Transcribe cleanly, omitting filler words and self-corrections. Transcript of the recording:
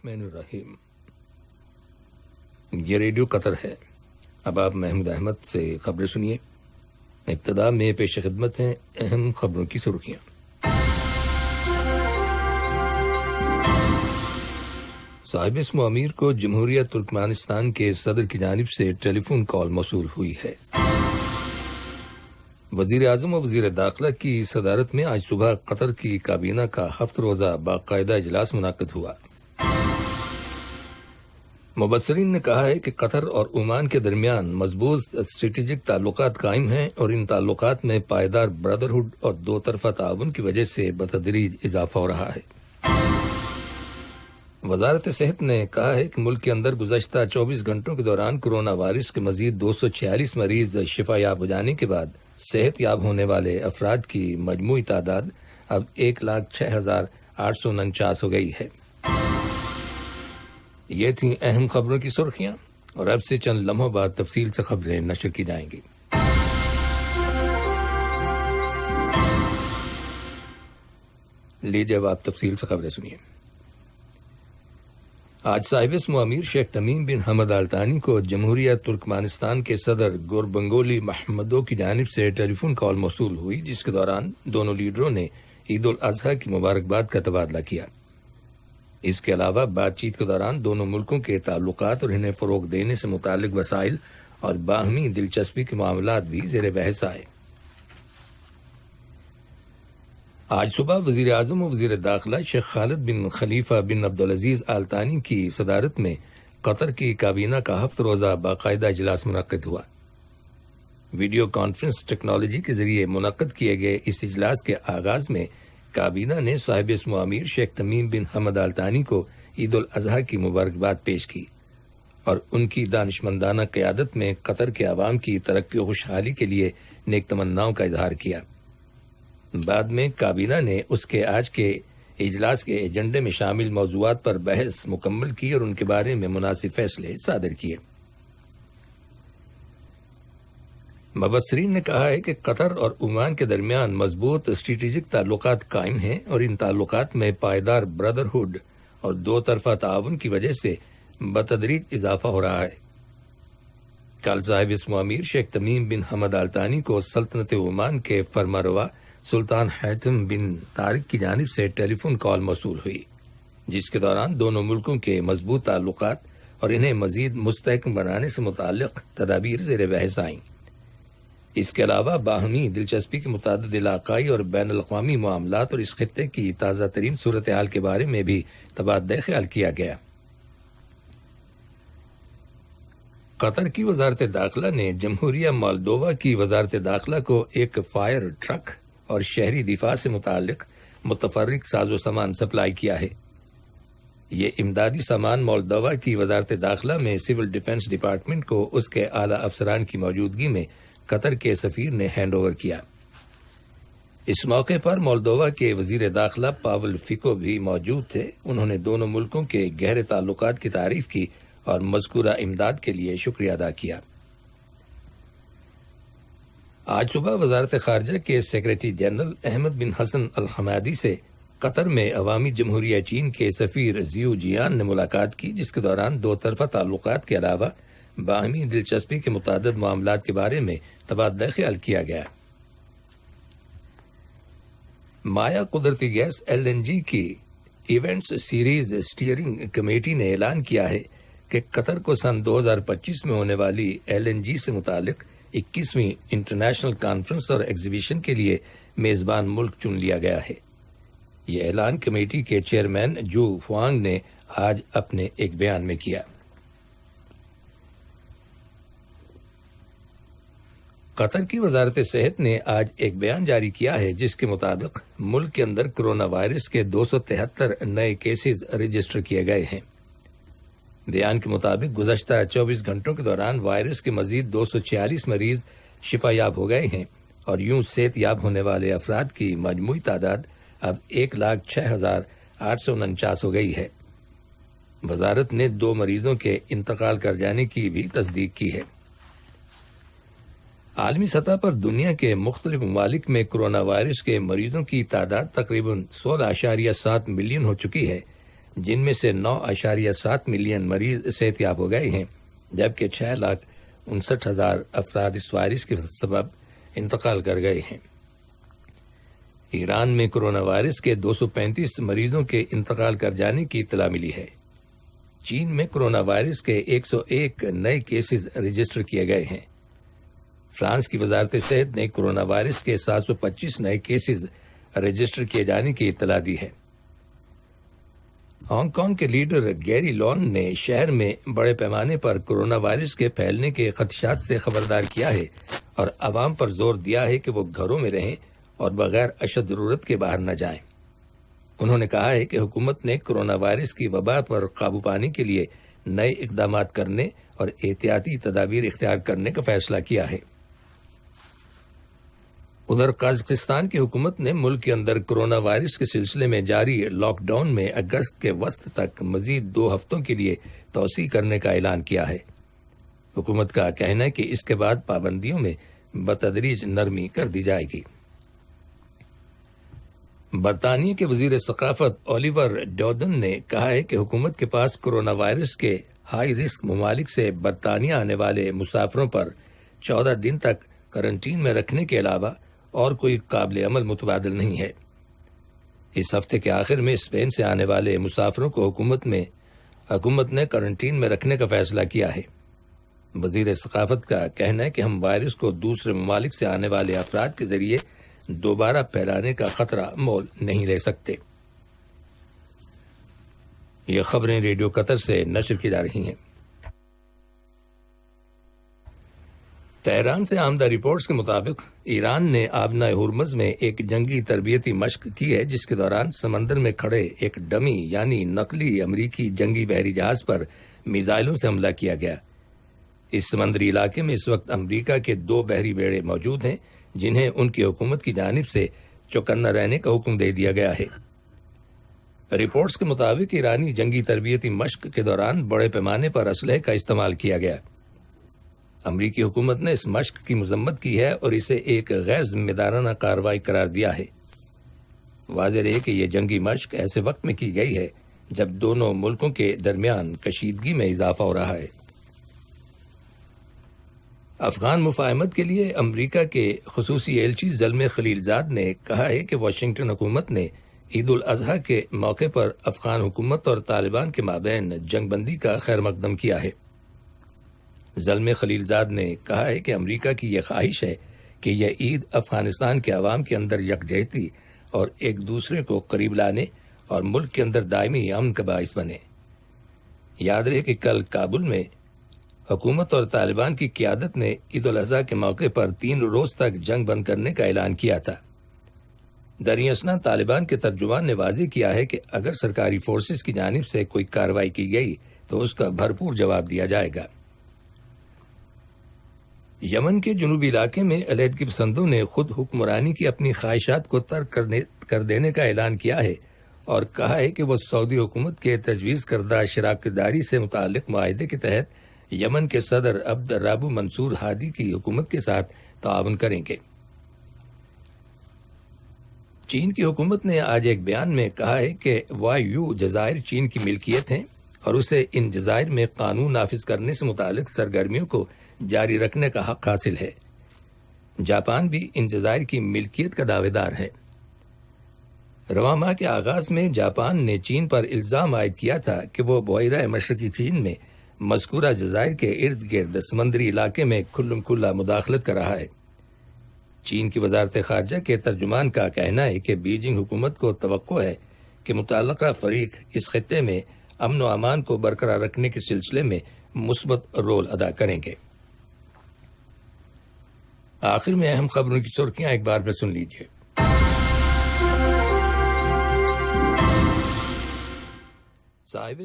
बिस्मिल्लाहिर्रहमानिर्रहीम। ये radio Qatar है। अब आप महमूद अहमद से खबरें सुनिए। इब्तदा में पेश खिदमत हैं अहम खबरों की सुर्खियां। साहिब इस्म अमीर को जमहूरिया तुर्कमेनिस्तान के सदर की जानिब से टेलीफोन कॉल मौसूल हुई है। वजीर आजम और वजीर दाखिला की सदारत में आज सुबह कतर की काबीना का हफ्त रोजा बाकायदा इजलास मुनाकिद हुआ। मुबस्सरीन ने कहा है कि कतर और ओमान के दरमियान मजबूत स्ट्रेटेजिक ताल्लुकात कायम हैं और इन ताल्लुकात में पायदार ब्रदरहुड और दो तरफा ताउन की वजह से बतदरीज इजाफा हो रहा है। वजारत सेहत ने कहा है कि मुल्क के अंदर गुज़श्ता 24 घंटों के दौरान कोरोना वायरस के मजीद 246 मरीज शिफायाब हो जाने के बाद सेहत याब होने वाले अफराद की मजमूई तादाद अब 1,06,849 हो गई है। ये थी अहम खबरों की सुर्खियां और अब से चंद लम्हों बाद तफसील से खबरें नशर की जाएंगी। लीजिए अब आप तफसील से खबरें सुनिए। आज साहिब इस्म अमीर शेख तमीम बिन हमद अल तानी को जमहूरिया तुर्कमेनिस्तान के सदर गुरबंगोली महमदो की जानिब से टेलीफोन कॉल मौसूल हुई, जिसके दौरान दोनों लीडरों ने ईद उल अजहा की मुबारकबाद का तबादला किया। इसके अलावा बातचीत के दौरान दोनों मुल्कों के ताल्लुकात और इन्हें फरोग देने से मुतालिक वसाइल और बाहमी दिलचस्पी के मामलात भी ज़ेर बहस आए। आज सुबह वजीर आजम और वजीर दाखिला शेख खालिद बिन खलीफा बिन अब्दुल अजीज आल तानी की सदारत में कतर की काबीना का हफ्त रोजा बाकायदा इजलास मुनक्किद हुआ। वीडियो कॉन्फ्रेंस टेक्नोलॉजी के जरिए मुनक्किद किए गए इस इजलास के आगाज में काबीना ने साहिब इस्म अमीर शेख तमीम बिन हमद अल तानी को ईद उल अजहा की मुबारकबाद पेश की और उनकी दानिशमंदाना क़यादत में कतर के अवाम की तरक्की और खुशहाली के लिए नेक तमन्नाओं का इजहार किया। बाद में काबीना ने उसके आज के इजलास के एजेंडे में शामिल मौज़ूआत पर बहस मुकम्मल की और उनके बारे में मुनासिब फैसले सादर किए। मुबस्सरीन ने कहा है कि कतर और ओमान के दरमियान मजबूत स्ट्रेटेजिक ताल्लुकात कायम हैं और इन ताल्लुकात में पायदार ब्रदरहुड और दो तरफा ताउन की वजह से बतदरीज इजाफा हो रहा है। कल साहिब इस्म अमीर शेख तमीम बिन हमद अल तानी को सल्तनत ओमान के फरमारवा सुल्तान हैतम बिन तारिक की जानिब से टेलीफोन कॉल मौसूल हुई, जिसके दौरान दोनों मुल्कों के मजबूत ताल्लुकात और इन्हें मजीद मुस्तहकम बनाने से मुताल्लिक तदाबीर ज़ेर बहस आईं। इसके अलावा बाहमी दिलचस्पी के मुतादिद इलाकाई और बैन अल-अक़वामी मामलात और इस खित्ते की ताज़ा तरीन सूरत हाल के बारे में भी तबादला ख्याल किया गया। कतर की वजारत दाखिला ने जमहूरिया मोल्दोवा की वजारत दाखिला को एक फायर ट्रक और शहरी दिफा से मुताल्लिक मुतफर्रिक साजो सामान सप्लाई किया है। ये इमदादी सामान मोल्दोवा की वजारत दाखिला में सिविल डिफेंस डिपार्टमेंट को उसके आला अफसरान की मौजूदगी में कतर के सफीर ने हैंड ओवर किया। इस मौके पर मोल्दोवा के वजीर दाखिला पावल फिको भी मौजूद थे। उन्होंने दोनों मुल्कों के गहरे ताल्लुकात की तारीफ की और मज़कूरा इमदाद के लिए शुक्रिया अदा किया। आज सुबह वजारत खारजा के सेक्रेटरी जनरल अहमद बिन हसन अल हमादी से कतर में अवामी जमहूरिया चीन के सफीर जियो जियान ने मुलाकात की, जिसके दौरान दो तरफा ताल्लुकात के अलावा बाहमी दिलचस्पी के मुतादिद मामलात के बारे में तबादला ख्याल किया गया। माया कुदरती गैस LNG की इवेंट्स सीरीज स्टीयरिंग कमेटी ने ऐलान किया है कि कतर को सन 2025 में होने वाली LNG से मुतालिक 21वीं इंटरनेशनल कॉन्फ्रेंस और एग्जीबिशन के लिए मेजबान मुल्क चुन लिया गया है। ये ऐलान कमेटी के चेयरमैन जू फुआंग ने आज अपने एक बयान में किया। कतर की वजारत सेहत ने आज एक बयान जारी किया है, जिसके मुताबिक मुल्क के अंदर कोरोना वायरस के 273 नए केसेस रजिस्टर किए गए हैं। बयान के मुताबिक गुज़श्ता 24 घंटों के दौरान वायरस के मजीद 246 मरीज शिफायाब हो गए हैं और यूं सेहत याब होने वाले अफराद की मजमूई तादाद अब 1,06,849 हो गई है। वजारत ने 2 मरीजों के इंतकाल कर जाने की भी तस्दीक की है। आलमी सतह पर दुनिया के मुख्तलिफ ममालिक में कोरोना वायरस के मरीजों की तादाद तकरीबन 16.7 मिलियन हो चुकी है, جن میں سے 9.7 ملین مریض صحت یاب ہو گئے ہیں، جبکہ 6,59,000 افراد اس وائرس کے سبب انتقال کر گئے ہیں۔ ایران میں کرونا وائرس کے 235 مریضوں کے انتقال کر جانے کی اطلاع ملی ہے۔ چین میں کرونا وائرس کے 101 نئے کیسز رجسٹر کیے گئے ہیں۔ فرانس کی وزارت صحت نے کرونا وائرس کے 725 نئے کیسز رجسٹر کیے جانے کی اطلاع دی ہے۔ ہانگ کانگ کے لیڈر گیری لون نے شہر میں بڑے پیمانے پر کرونا وائرس کے پھیلنے کے خدشات سے خبردار کیا ہے اور عوام پر زور دیا ہے کہ وہ گھروں میں رہیں اور بغیر اشد ضرورت کے باہر نہ جائیں۔ انہوں نے کہا ہے کہ حکومت نے کرونا وائرس کی وبا پر قابو پانے کے لیے نئے اقدامات کرنے اور احتیاطی تدابیر اختیار کرنے کا فیصلہ کیا ہے۔ ادھر قازقستان کی حکومت نے ملک کے اندر کرونا وائرس کے سلسلے میں جاری لاک ڈاؤن میں اگست کے وسط تک مزید 2 ہفتوں کے لیے توسیع کرنے کا اعلان کیا ہے۔ حکومت کا کہنا ہے کہ اس کے بعد پابندیوں میں بتدریج نرمی کر دی جائے گی۔ برطانیہ کے وزیر ثقافت اولیور ڈوڈن نے کہا ہے کہ حکومت کے پاس کرونا وائرس کے ہائی رسک ممالک سے برطانیہ آنے والے مسافروں پر 14 دن تک کرنٹین میں رکھنے کے علاوہ اور کوئی قابل عمل متبادل نہیں ہے۔ اس ہفتے کے آخر میں اسپین سے آنے والے مسافروں کو حکومت نے کرنٹین میں رکھنے کا فیصلہ کیا ہے۔ وزیر ثقافت کا کہنا ہے کہ ہم وائرس کو دوسرے ممالک سے آنے والے افراد کے ذریعے دوبارہ پھیلانے کا خطرہ مول نہیں لے سکتے۔ یہ خبریں ریڈیو قطر سے نشر کی جا رہی ہیں۔ تہران سے آمدہ رپورٹس کے مطابق ایران نے آبنائے ہرمز میں ایک جنگی تربیتی مشق کی ہے، جس کے دوران سمندر میں کھڑے ایک ڈمی یعنی نقلی امریکی جنگی بحری جہاز پر میزائلوں سے حملہ کیا گیا۔ اس سمندری علاقے میں اس وقت امریکہ کے 2 بحری بیڑے موجود ہیں، جنہیں ان کی حکومت کی جانب سے چوکنا رہنے کا حکم دے دیا گیا ہے۔ رپورٹس کے مطابق ایرانی جنگی تربیتی مشق کے دوران بڑے پیمانے پر اسلحے کا استعمال کیا گیا۔ امریکی حکومت نے اس مشق کی مذمت کی ہے اور اسے ایک غیر ذمہ دارانہ کارروائی قرار دیا ہے۔ واضح ہے کہ یہ جنگی مشق ایسے وقت میں کی گئی ہے جب دونوں ملکوں کے درمیان کشیدگی میں اضافہ ہو رہا ہے۔ افغان مفاہمت کے لیے امریکہ کے خصوصی ایلچی زلمے خلیلزاد نے کہا ہے کہ واشنگٹن حکومت نے عید الاضحیٰ کے موقع پر افغان حکومت اور طالبان کے مابین جنگ بندی کا خیر مقدم کیا ہے۔ زلمے خلیلزاد نے کہا ہے کہ امریکہ کی یہ خواہش ہے کہ یہ عید افغانستان کے عوام کے اندر یکجہتی اور ایک دوسرے کو قریب لانے اور ملک کے اندر دائمی امن کا باعث بنے۔ یاد رہے کہ کل کابل میں حکومت اور طالبان کی قیادت نے عید الاضحیٰ کے موقع پر 3 روز تک جنگ بند کرنے کا اعلان کیا تھا۔ دریں اثنا طالبان کے ترجمان نے واضح کیا ہے کہ اگر سرکاری فورسز کی جانب سے کوئی کارروائی کی گئی تو اس کا بھرپور جواب دیا جائے گا۔ یمن کے جنوبی علاقے میں علیحدگی پسندوں نے خود حکمرانی کی اپنی خواہشات کو ترک کر دینے کا اعلان کیا ہے اور کہا ہے کہ وہ سعودی حکومت کے تجویز کردہ شراکت داری سے متعلق معاہدے کے تحت یمن کے صدر عبد الرب منصور ہادی کی حکومت کے ساتھ تعاون کریں گے۔ چین کی حکومت نے آج ایک بیان میں کہا ہے کہ وایو جزائر چین کی ملکیت ہیں اور اسے ان جزائر میں قانون نافذ کرنے سے متعلق سرگرمیوں کو جاری رکھنے کا حق حاصل ہے۔ جاپان بھی ان جزائر کی ملکیت کا دعوے دار ہے۔ رواں ماہ کے آغاز میں جاپان نے چین پر الزام عائد کیا تھا کہ وہ بحیرہ مشرقی چین میں مذکورہ جزائر کے ارد گرد سمندری علاقے میں کھلم کھلا مداخلت کر رہا ہے۔ چین کی وزارت خارجہ کے ترجمان کا کہنا ہے کہ بیجنگ حکومت کو توقع ہے کہ متعلقہ فریق اس خطے میں امن و امان کو برقرار رکھنے کے سلسلے میں مثبت رول ادا کریں گے۔ آخر میں اہم خبروں کی سرخیاں ایک بار پھر سن لیجیے۔ صاحب